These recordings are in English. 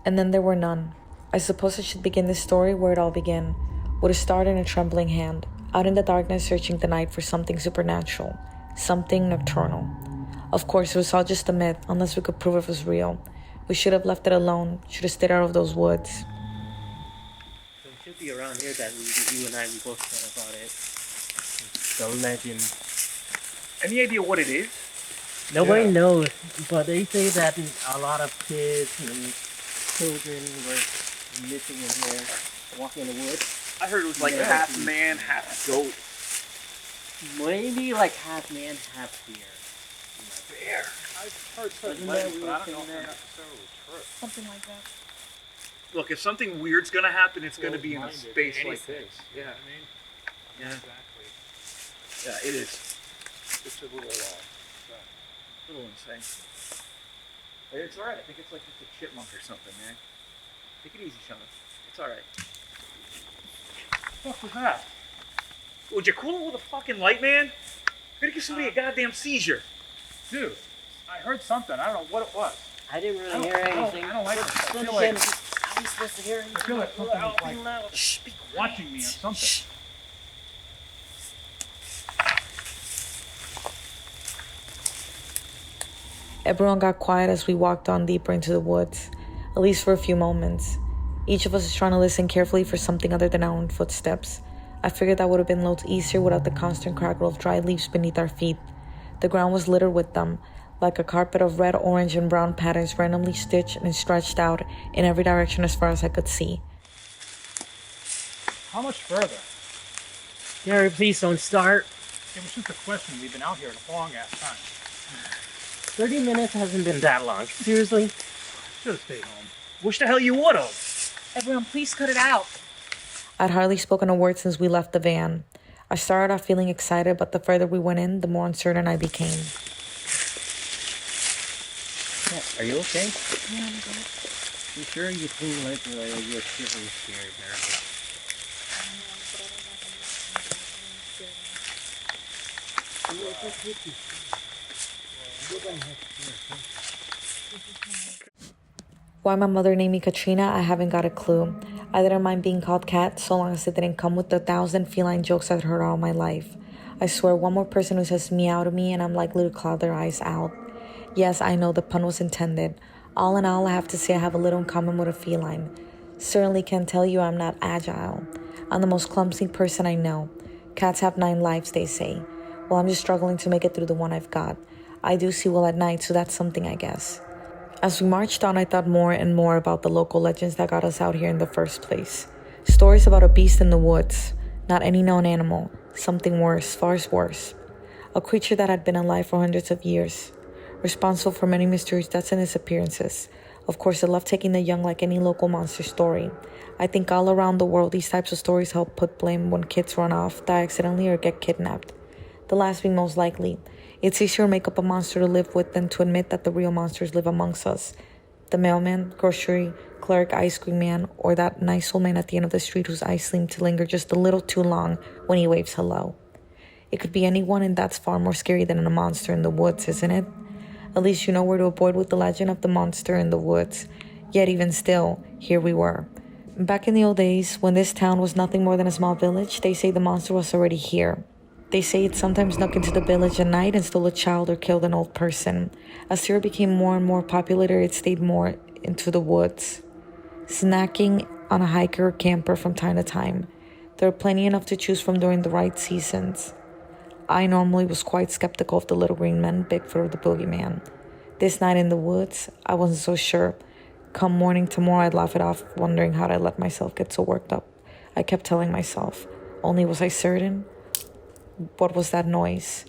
And then there were none. I suppose I should begin this story where it all began, with a start in a trembling hand, out in the darkness searching the night for something supernatural, something nocturnal. Of course, it was all just a myth, unless we could prove it was real. We should have left it alone, should have stayed out of those woods. So it should be around here that you and I, we both said about it. The legend. Any idea what it is? Nobody knows, but they say that a lot of kids and children were missing in here, walking in the woods. I heard it was like half man, half goat. Maybe like half man, half bear. Bear. I've heard certain legends, but I don't know if they're necessarily true. Something like that. Look, if something weird's gonna happen, it's gonna be in a space like this. Yeah. I mean, Yeah. exactly. Yeah, it is. It's a little insane. But it's alright. I think it's like just a chipmunk or something, man. Take it easy, Sean. It's alright. What the fuck was that? Would you cool it with a fucking light, man? You're gonna give somebody a goddamn seizure. dude, I heard something. I don't know what it was. I didn't really hear anything. I don't like it. I Then feel like, again, how are we supposed to hear anything? I feel like something is without like being loud? Shh, be quiet. watching me or something. Shh. Everyone got quiet as we walked on deeper into the woods, at least for a few moments. Each of us is trying to listen carefully for something other than our own footsteps. I figured that would have been loads easier without the constant crackle of dry leaves beneath our feet. The ground was littered with them, like a carpet of red, orange, and brown patterns randomly stitched and stretched out in every direction as far as I could see. How much further? Gary, please don't start. It was just a question. We've been out here a long ass time. 30 minutes hasn't been that long. Seriously? Should have stayed home. Wish the hell you would have. Everyone, please cut it out. I'd hardly spoken a word since we left the van. I started off feeling excited, but the further we went in, the more uncertain I became. Yeah, are you okay? Yeah, I'm good. You sure you seem like you're really scared, nervous? Why my mother named me Katrina, I haven't got a clue. I didn't mind being called Cat so long as it didn't come with the 1,000 feline jokes I'd heard all my life. I swear one more person who says meow to me and I'm likely to cloud their eyes out. Yes, I know the pun was intended. All in all, I have to say I have a little in common with a feline. Certainly can't tell you I'm not agile. I'm the most clumsy person I know. Cats have 9 lives, they say. Well, I'm just struggling to make it through the one I've got. I do see well at night, so that's something, I guess. As we marched on, I thought more and more about the local legends that got us out here in the first place. Stories about a beast in the woods, not any known animal, something worse, far worse. A creature that had been alive for hundreds of years, responsible for many mysterious deaths and disappearances. Of course, it loved taking the young like any local monster story. I think all around the world, these types of stories help put blame when kids run off, die accidentally, or get kidnapped. The last being most likely. It's easier to make up a monster to live with than to admit that the real monsters live amongst us. The mailman, grocery, clerk, ice cream man, or that nice old man at the end of the street whose eyes seem to linger just a little too long when he waves hello. It could be anyone, and that's far more scary than a monster in the woods, isn't it? At least you know where to avoid with the legend of the monster in the woods. Yet even still, here we were. Back in the old days, when this town was nothing more than a small village, they say the monster was already here. They say it sometimes snuck into the village at night and stole a child or killed an old person. As Syria became more and more populated, it stayed more into the woods, snacking on a hiker or camper from time to time. There are plenty enough to choose from during the right seasons. I normally was quite skeptical of the little green man, Bigfoot or the boogeyman. This night in the woods, I wasn't so sure. Come morning tomorrow, I'd laugh it off, wondering how'd I let myself get so worked up. I kept telling myself, only was I certain? What was that noise?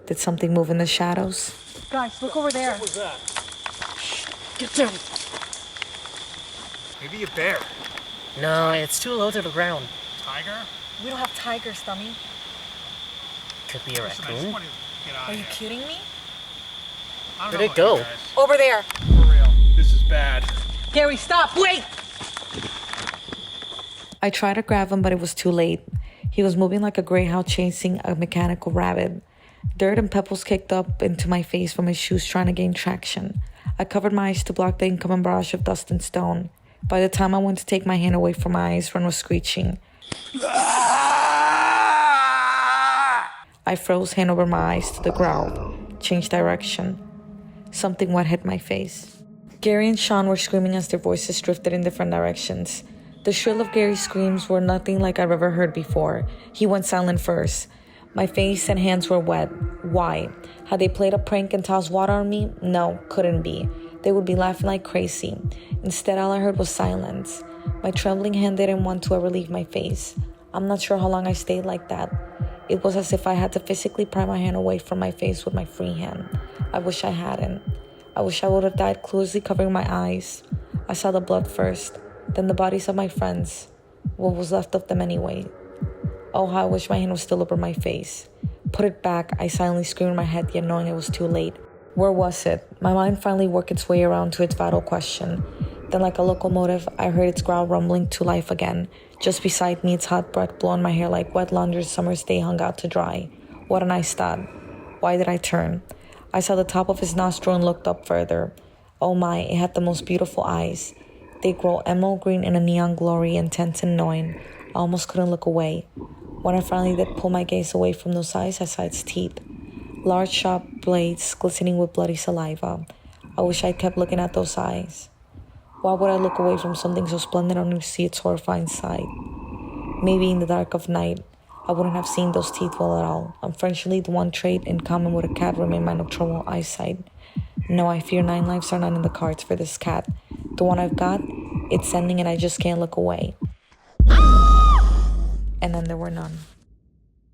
Did something move in the shadows? Guys, look over there. What was that? Get down! Maybe a bear. No, it's too low to the ground. Tiger? We don't have tigers, dummy. Could be a Listen, I just raccoon. want to get out Are of you here. kidding me? I don't Where'd know it about go? you guys. Over there. For real. This is bad. Gary, stop. Wait. I tried to grab him, but it was too late. He was moving like a greyhound chasing a mechanical rabbit. Dirt and pebbles kicked up into my face from his shoes trying to gain traction. I covered my eyes to block the incoming barrage of dust and stone. By the time I went to take my hand away from my eyes, Ren was screeching. I froze, hand over my eyes to the ground, changed direction. Something wet hit my face. Gary and Sean were screaming as their voices drifted in different directions. The shrill of Gary's screams were nothing like I've ever heard before. He went silent first. My face and hands were wet. Why? Had they played a prank and tossed water on me? No, couldn't be. They would be laughing like crazy. Instead, all I heard was silence. My trembling hand didn't want to ever leave my face. I'm not sure how long I stayed like that. It was as if I had to physically pry my hand away from my face with my free hand. I wish I hadn't. I wish I would have died closely covering my eyes. I saw the blood first, then the bodies of my friends. What was left of them anyway? Oh, how I wish my hand was still over my face. Put it back, I silently screamed in my head, yet knowing it was too late. Where was it? My mind finally worked its way around to its vital question. Then, like a locomotive, I heard its growl rumbling to life again. Just beside me, its hot breath blowing my hair like wet laundry summer's day hung out to dry. What a nice thought. Why did I turn? I saw the top of his nostril and looked up further. Oh my, it had the most beautiful eyes. They glow emerald green in a neon glory, intense and knowing. I almost couldn't look away. When I finally did pull my gaze away from those eyes, I saw its teeth. Large, sharp blades glistening with bloody saliva. I wish I'd kept looking at those eyes. Why would I look away from something so splendid only to see its horrifying side? Maybe in the dark of night, I wouldn't have seen those teeth well at all. Unfortunately, the one trait in common with a cat remained my nocturnal eyesight. No, I fear 9 lives are not in the cards for this cat. The one I've got, it's ending and I just can't look away. And then there were none.